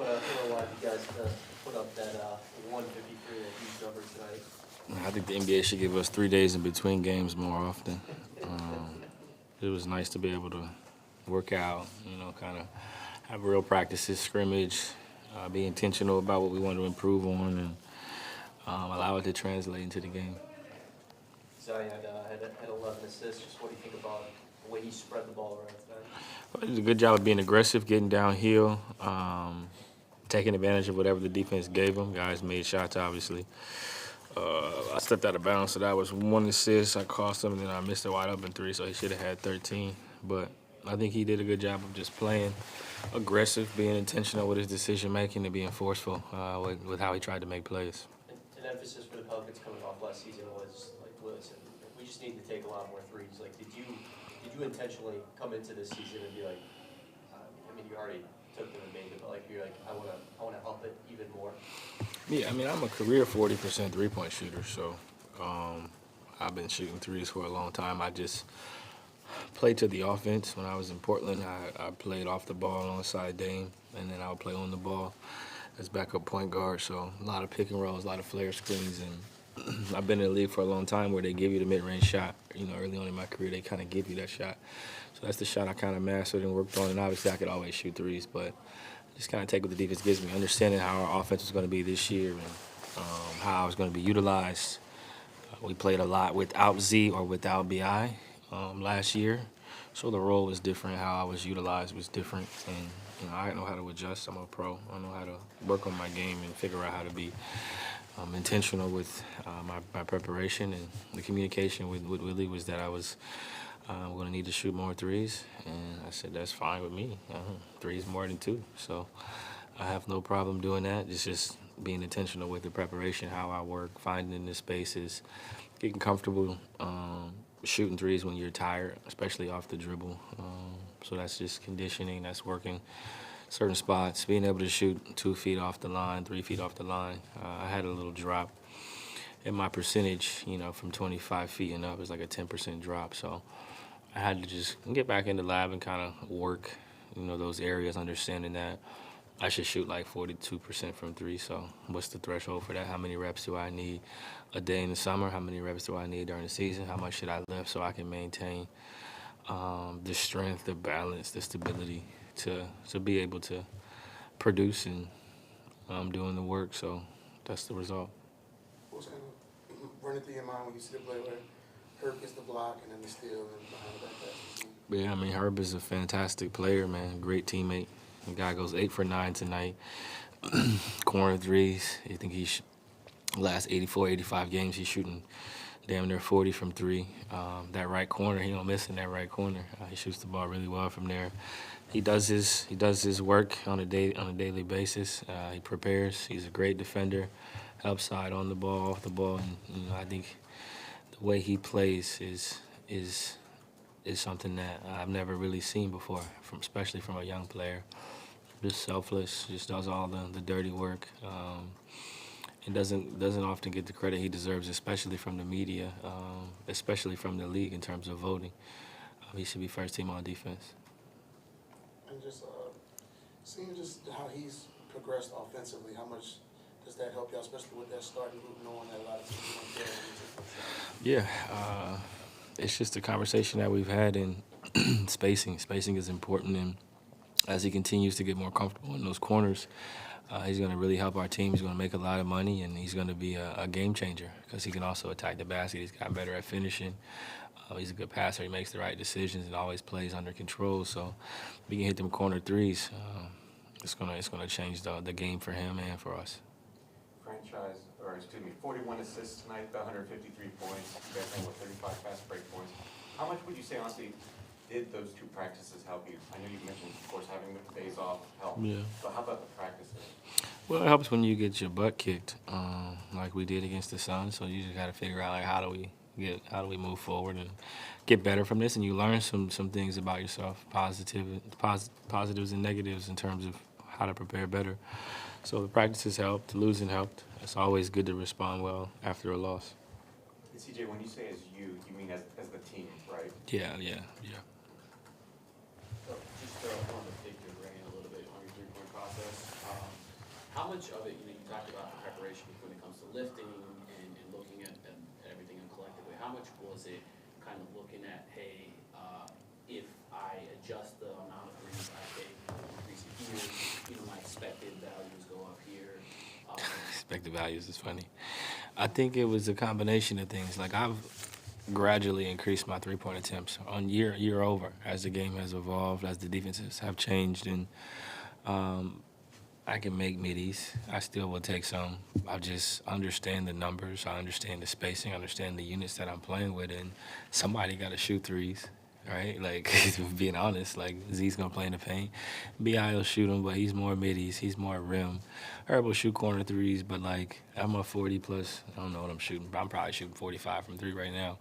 what allowed you guys to put up that 153, that huge number tonight? I think the NBA should give us 3 days in between games more often. It was nice to be able to work out, kind of have real practices, scrimmage, be intentional about what we want to improve on, and allow it to translate into the game. Zion had 11 assists. Just what do you think about the way he spread the ball around tonight? Well, he did a good job of being aggressive, getting downhill, taking advantage of whatever the defense gave him. Guys made shots, obviously. I stepped out of bounds, so that was 1 assist. I cost him, and then I missed a wide open 3, so he should have had 13. But I think he did a good job of just playing aggressive, being intentional with his decision-making, and being forceful with how he tried to make plays. An emphasis for the Pelicans coming off last season was, listen, we just need to take a lot more threes. Did you intentionally come into this season and be like, you already took them and made it, but you're like, I want to up it even more? Yeah, I'm a career 40% three-point shooter, so I've been shooting threes for a long time. I just played to the offense. When I was in Portland, I played off the ball alongside Dame, and then I would play on the ball as backup point guard. So a lot of pick and rolls, a lot of flare screens, and I've been in the league for a long time where they give you the mid-range shot. Early on in my career, they kind of give you that shot. So that's the shot I kind of mastered and worked on, and obviously I could always shoot threes, but just kind of take what the defense gives me, understanding how our offense was going to be this year and how I was going to be utilized. We played a lot without Z or without BI last year, so the role was different. How I was utilized was different, and I know how to adjust. I'm a pro. I know how to work on my game and figure out how to be intentional with my preparation, and the communication with Willie was that I was going to need to shoot more threes, and I said that's fine with me. 3 is more than 2, so I have no problem doing that. It's just being intentional with the preparation, how I work, finding the spaces, getting comfortable shooting threes when you're tired, especially off the dribble. So that's just conditioning. That's working certain spots, being able to shoot 2 feet off the line, 3 feet off the line. I had a little drop in my percentage, from 25 feet and up. It's like a 10% drop. So I had to just get back in the lab and kind of work, those areas, understanding that I should shoot like 42% from 3. So what's the threshold for that? How many reps do I need a day in the summer? How many reps do I need during the season? How much should I lift so I can maintain the strength, the balance, the stability to be able to produce, and I'm doing the work, so that's the result. What's kind of running through your mind when you see the play where Herb gets the block and then the steal and behind the back pass? Yeah, Herb is a fantastic player, man. Great teammate. The guy goes 8 for 9 tonight. Corner threes. I think he's last 84, 85 games he's shooting damn near 40 from 3. That right corner, he don't miss in that right corner. He shoots the ball really well from there. He does his work on a daily basis. He prepares. He's a great defender. Helps side on the ball, off the ball, and I think the way he plays is something that I've never really seen before, especially from a young player. Just selfless, just does all the dirty work. And doesn't often get the credit he deserves, especially from the media, especially from the league in terms of voting. He should be first team on defense. And just seeing just how he's progressed offensively, how much does that help y'all, especially with that starting group, knowing that a lot of teams don't care? Yeah, it's just a conversation that we've had, and spacing. Spacing is important, and as he continues to get more comfortable in those corners, he's going to really help our team. He's going to make a lot of money, and he's going to be a game changer because he can also attack the basket. He's gotten better at finishing. He's a good passer. He makes the right decisions and always plays under control. So if we can hit them corner threes, it's gonna change the game for him and for us. 41 assists tonight, 153 points. You guys had 35 fast break points. How much would you say, honestly, did those 2 practices help you? I know you mentioned, of course, having the days off helped. Yeah. But how about the practices? Well, it helps when you get your butt kicked, like we did against the Suns. So you just got to figure out how do we move forward and get better from this, and you learn some things about yourself, positives and negatives in terms of how to prepare better. So the practices helped, the losing helped. It's always good to respond well after a loss. And CJ, when you say as you mean as the team, right? Yeah. So just wanted to take your brain a little bit on your 3-point process. much of it, you talked about the preparation when it comes to lifting and looking at everything collectively. How much was it kind of looking at, hey, if I adjust the amount of threes I take, increase it here, my expected values go up here. Expected values is funny. I think it was a combination of things. Like, I've gradually increased my three-point attempts on year over as the game has evolved, as the defenses have changed, and I can make middies. I still will take some. I just understand the numbers. I understand the spacing. I understand the units that I'm playing with, and somebody got to shoot threes, right? Like, being honest, like, Z's going to play in the paint. B.I. will shoot him, but he's more middies. He's more rim. Herbert will shoot corner threes, but, like, I'm a 40-plus. I don't know what I'm shooting, but I'm probably shooting 45 from three right now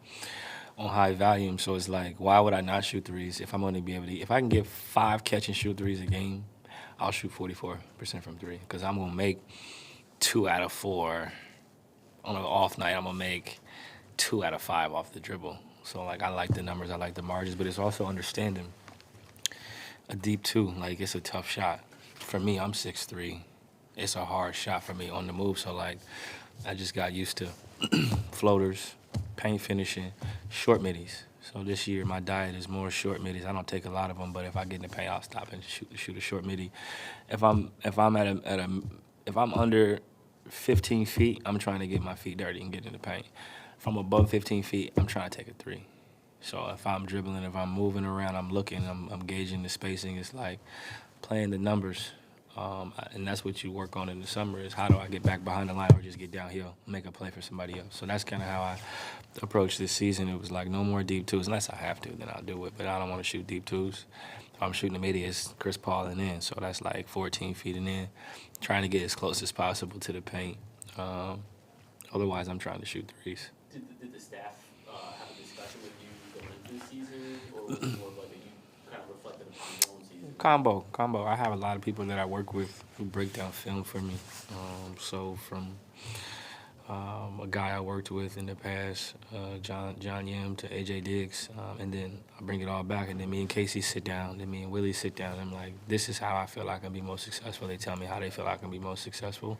on high volume. So it's like, why would I not shoot threes if I'm going to be able to – if I can get 5 catch-and-shoot threes a game, I'll shoot 44% from three because I'm going to make 2 out of 4. On an off night, I'm going to make 2 out of 5 off the dribble. So, like, I like the numbers, I like the margins, but it's also understanding a deep two. Like, it's a tough shot. For me, I'm 6'3". It's a hard shot for me on the move. So, like, I just got used to floaters, paint finishing, short middies. So this year, my diet is more short middies. I don't take a lot of them, but if I get in the paint, I'll stop and shoot a short midi. If I'm under 15 feet, I'm trying to get my feet dirty and get in the paint. If I'm above 15 feet, I'm trying to take a three. So if I'm dribbling, if I'm moving around, I'm looking, I'm gauging the spacing. It's like playing the numbers. And that's what you work on in the summer is how do I get back behind the line or just get downhill, make a play for somebody else. So that's kind of how I approached this season. It was like no more deep twos. Unless I have to, then I'll do it. But I don't want to shoot deep twos. If I'm shooting a midi, it's Chris Paul and in. So that's like 14 feet and in, trying to get as close as possible to the paint. Otherwise, I'm trying to shoot threes. Did the staff have a discussion with you going into the season, or was it more like you kind of reflected upon your own season? Combo. I have a lot of people that I work with who break down film for me. So from a guy I worked with in the past, John Yim to AJ Diggs, and then I bring it all back, and then me and Casey sit down, then me and Willie sit down. I'm like, this is how I feel I can be most successful. They tell me how they feel I can be most successful.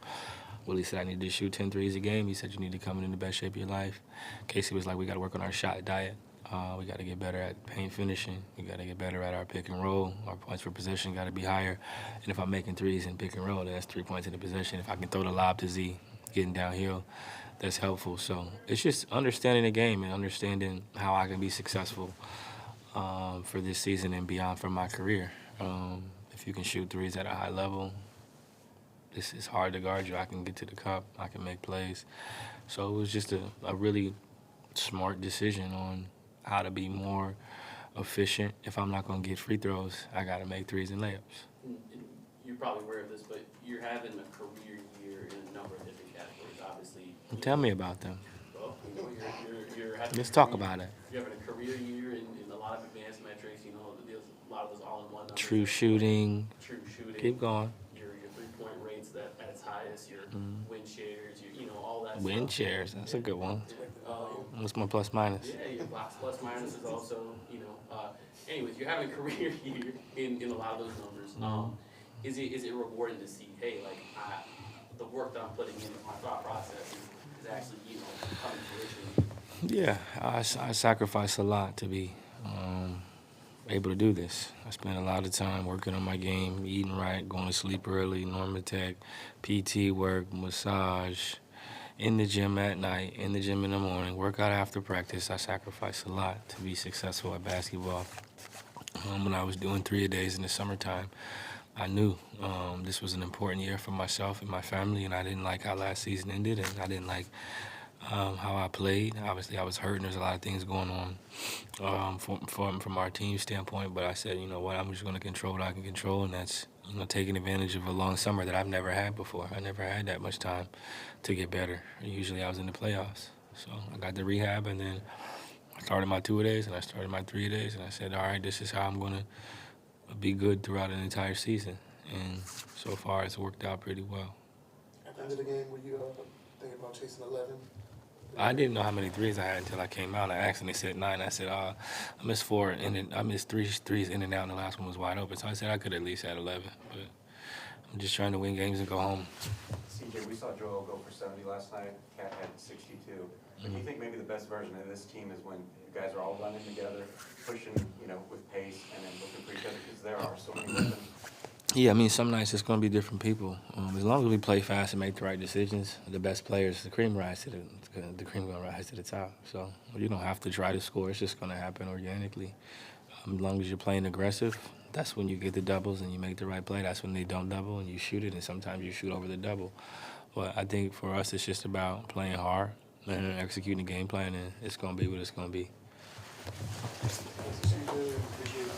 Willie said I need to shoot 10 threes a game. He said you need to come in the best shape of your life. Casey was like, we got to work on our shot diet. We got to get better at paint finishing. We got to get better at our pick and roll. Our points per possession got to be higher. And if I'm making threes in pick and roll, then that's 3 points in the possession. If I can throw the lob to Z, getting downhill, that's helpful. So it's just understanding the game and understanding how I can be successful for this season and beyond for my career. If you can shoot threes at a high level, this is hard to guard you. I can get to the cup. I can make plays. So it was just a really smart decision on how to be more efficient. If I'm not going to get free throws, I got to make threes and layups. And you're probably aware of this, but you're having a career year in a number of different categories, obviously. Tell me about them. Well, you're having Let's talk about it. You're having a career year in a lot of advanced metrics, there's a lot of those all-in-one numbers. True shooting. Keep going. Your three-point rates at its highest, your win shares, all that Win stuff. shares, that's a good one. What's my plus minus? Yeah, your plus minus is also, anyways, you're having a career year in a lot of those numbers. Is it rewarding to see, hey, like, the work that I'm putting in my thought process is actually, coming to fruition? Yeah, I sacrifice a lot to be able to do this. I spend a lot of time working on my game, eating right, going to sleep early, Normatec, PT work, massage, in the gym at night, in the gym in the morning, workout after practice. I sacrifice a lot to be successful at basketball. When I was doing 3-a-days in the summertime, I knew this was an important year for myself and my family, and I didn't like how last season ended, and I didn't like how I played. Obviously, I was hurt, and there's a lot of things going on from our team standpoint, but I said, you know what, I'm just going to control what I can control, and that's taking advantage of a long summer that I've never had before. I never had that much time to get better. Usually I was in the playoffs. So I got the rehab, and then I started my 2-a-days, and I started my 3-a-days, and I said, all right, this is how I'm going to be good throughout an entire season. And so far, it's worked out pretty well. At the end of the game, were you thinking about chasing 11? I didn't know how many threes I had until I came out. I asked, and they said 9. I said, I missed 4, and then I missed 3 threes in and out, and the last one was wide open. So I said I could at least add 11. But I'm just trying to win games and go home. CJ, we saw Joel go for 70 last night. Cat had 62. But do you think maybe the best version of this team is when you guys are all running together, pushing, with pace, and then looking for each other? Because there are so many weapons. Yeah, I mean, some nights it's going to be different people. As long as we play fast and make the right decisions, the best players, the cream going to rise to the top. So you don't have to try to score. It's just going to happen organically. As long as you're playing aggressive, that's when you get the doubles and you make the right play. That's when they don't double and you shoot it, and sometimes you shoot over the double. But I think for us, it's just about playing hard and executing the game plan, and it's going to be what it's going to be. CJ, appreciate it.